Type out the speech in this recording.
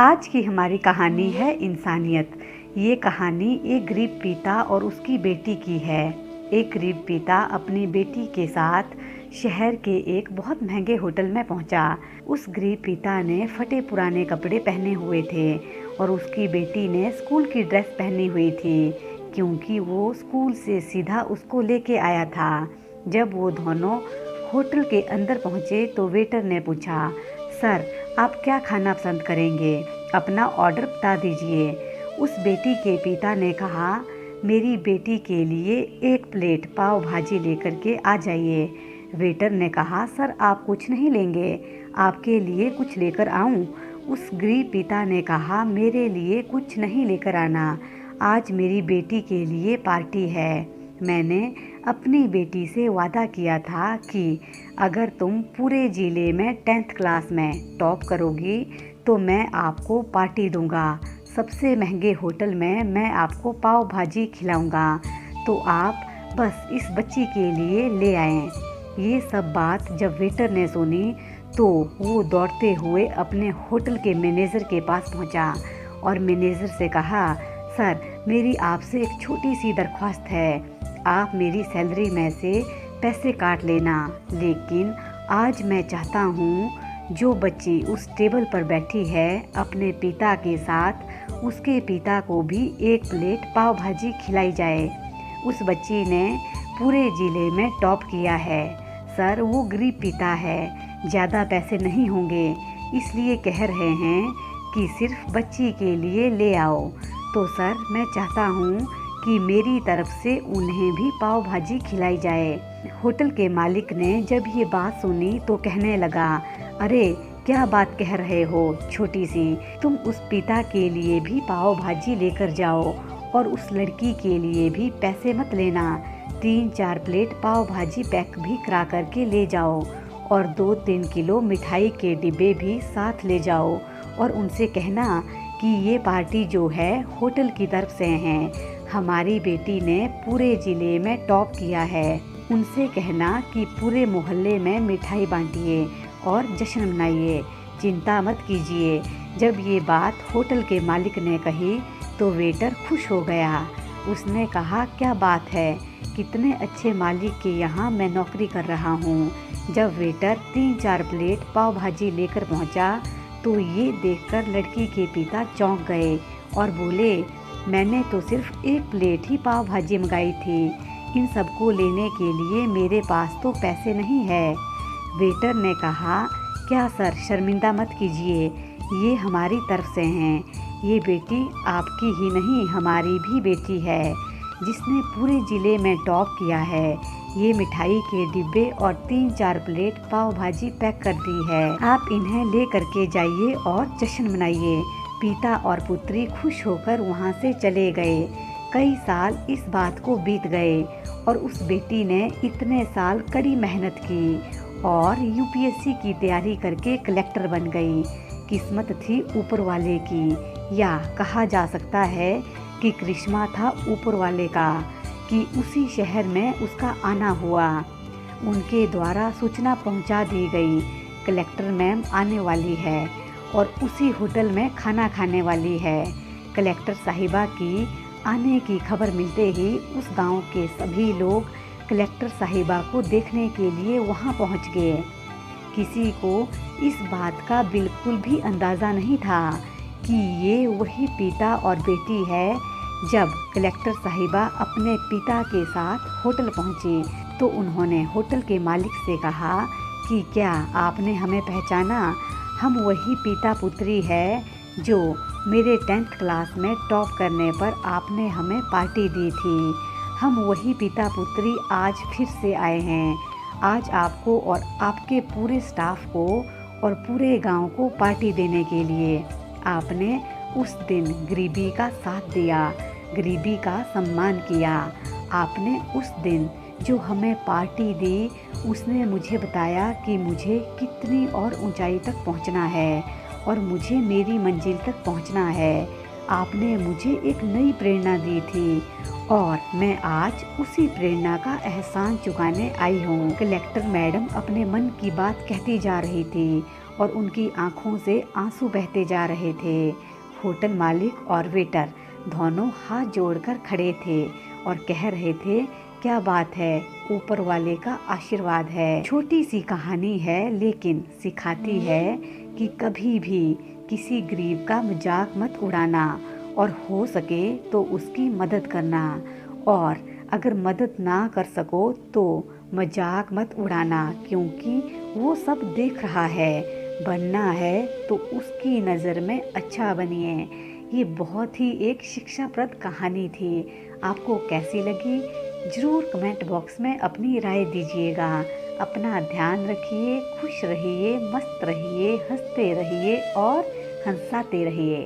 आज की हमारी कहानी है इंसानियत। ये कहानी एक गरीब पिता और उसकी बेटी की है। एक गरीब पिता अपनी बेटी के साथ शहर के एक बहुत महंगे होटल में पहुंचा। उस गरीब पिता ने फटे पुराने कपड़े पहने हुए थे और उसकी बेटी ने स्कूल की ड्रेस पहनी हुई थी, क्योंकि वो स्कूल से सीधा उसको लेके आया था। जब वो दोनों होटल के अंदर पहुंचे तो वेटर ने पूछा, सर आप क्या खाना पसंद करेंगे, अपना ऑर्डर बता दीजिए। उस बेटी के पिता ने कहा, मेरी बेटी के लिए 1 प्लेट पाव भाजी लेकर के आ जाइए। वेटर ने कहा, सर आप कुछ नहीं लेंगे, आपके लिए कुछ लेकर आऊं? उस गरीब पिता ने कहा, मेरे लिए कुछ नहीं लेकर आना, आज मेरी बेटी के लिए पार्टी है। मैंने अपनी बेटी से वादा किया था कि अगर तुम पूरे ज़िले में 10th क्लास में टॉप करोगी तो मैं आपको पार्टी दूंगा, सबसे महंगे होटल में मैं आपको पाव भाजी खिलाऊंगा, तो आप बस इस बच्ची के लिए ले आएं। ये सब बात जब वेटर ने सुनी तो वो दौड़ते हुए अपने होटल के मैनेजर के पास पहुंचा और मैनेजर से कहा, सर मेरी आपसे एक छोटी सी दरख्वास्त है, आप मेरी सैलरी में से पैसे काट लेना, लेकिन आज मैं चाहता हूँ जो बच्ची उस टेबल पर बैठी है अपने पिता के साथ, उसके पिता को भी 1 प्लेट पाव भाजी खिलाई जाए। उस बच्ची ने पूरे ज़िले में टॉप किया है। सर वो गरीब पिता है, ज़्यादा पैसे नहीं होंगे, इसलिए कह रहे हैं कि सिर्फ बच्ची के लिए ले आओ। तो सर मैं चाहता हूँ कि मेरी तरफ से उन्हें भी पाव भाजी खिलाई जाए। होटल के मालिक ने जब ये बात सुनी तो कहने लगा, अरे क्या बात कह रहे हो छोटी सी, तुम उस पिता के लिए भी पाव भाजी लेकर जाओ और उस लड़की के लिए भी पैसे मत लेना। 3-4 प्लेट पाव भाजी पैक भी करा करके ले जाओ और 2-3 किलो मिठाई के डिब्बे भी साथ ले जाओ और उनसे कहना कि ये पार्टी जो है होटल की तरफ से है, हमारी बेटी ने पूरे ज़िले में टॉप किया है। उनसे कहना कि पूरे मोहल्ले में मिठाई बांटिए और जश्न मनाइए, चिंता मत कीजिए। जब ये बात होटल के मालिक ने कही तो वेटर खुश हो गया। उसने कहा, क्या बात है, कितने अच्छे मालिक के यहाँ मैं नौकरी कर रहा हूँ। जब वेटर 3-4 प्लेट पाव भाजी लेकर पहुँचा तो ये देखकर लड़की के पिता चौंक गए और बोले, मैंने तो सिर्फ 1 प्लेट ही पाव भाजी मंगाई थी, इन सबको लेने के लिए मेरे पास तो पैसे नहीं है। वेटर ने कहा, क्या सर शर्मिंदा मत कीजिए, ये हमारी तरफ से हैं, ये बेटी आपकी ही नहीं हमारी भी बेटी है जिसने पूरे ज़िले में टॉप किया है। ये मिठाई के डिब्बे और 3-4 प्लेट पाव भाजी पैक कर दी है, आप इन्हें ले करके जाइए और जश्न मनाइए। पिता और पुत्री खुश होकर वहाँ से चले गए। कई साल इस बात को बीत गए और उस बेटी ने इतने साल कड़ी मेहनत की और यूपीएससी की तैयारी करके कलेक्टर बन गई। किस्मत थी ऊपर वाले की, या कहा जा सकता है कि करिश्मा था ऊपर वाले का कि उसी शहर में उसका आना हुआ। उनके द्वारा सूचना पहुंचा दी गई, कलेक्टर मैम आने वाली है और उसी होटल में खाना खाने वाली है। कलेक्टर साहिबा की आने की खबर मिलते ही उस गांव के सभी लोग कलेक्टर साहिबा को देखने के लिए वहां पहुंच गए। किसी को इस बात का बिल्कुल भी अंदाज़ा नहीं था कि ये वही पिता और बेटी है। जब कलेक्टर साहिबा अपने पिता के साथ होटल पहुंची तो उन्होंने होटल के मालिक से कहा कि क्या आपने हमें पहचाना? हम वही पिता पुत्री है जो मेरे 10th क्लास में टॉप करने पर आपने हमें पार्टी दी थी। हम वही पिता पुत्री आज फिर से आए हैं। आज आपको और आपके पूरे स्टाफ को और पूरे गांव को पार्टी देने के लिए। आपने उस दिन गरीबी का साथ दिया, गरीबी का सम्मान किया। आपने उस दिन जो हमें पार्टी दी उसने मुझे बताया कि मुझे कितनी और ऊंचाई तक पहुंचना है और मुझे मेरी मंजिल तक पहुंचना है। आपने मुझे एक नई प्रेरणा दी थी और मैं आज उसी प्रेरणा का एहसान चुकाने आई हूँ। कलेक्टर मैडम अपने मन की बात कहती जा रही थी और उनकी आंखों से आंसू बहते जा रहे थे। होटल मालिक और वेटर दोनों हाथ जोड़कर खड़े थे और कह रहे थे, क्या बात है, ऊपर वाले का आशीर्वाद है। छोटी सी कहानी है लेकिन सिखाती है कि कभी भी किसी गरीब का मजाक मत उड़ाना और हो सके तो उसकी मदद करना, और अगर मदद ना कर सको तो मजाक मत उड़ाना, क्योंकि वो सब देख रहा है। बनना है तो उसकी नज़र में अच्छा बनिए। ये बहुत ही एक शिक्षाप्रद कहानी थी। आपको कैसी लगी ज़रूर कमेंट बॉक्स में अपनी राय दीजिएगा। अपना ध्यान रखिए, खुश रहिए, मस्त रहिए, हंसते रहिए और हंसाते रहिए।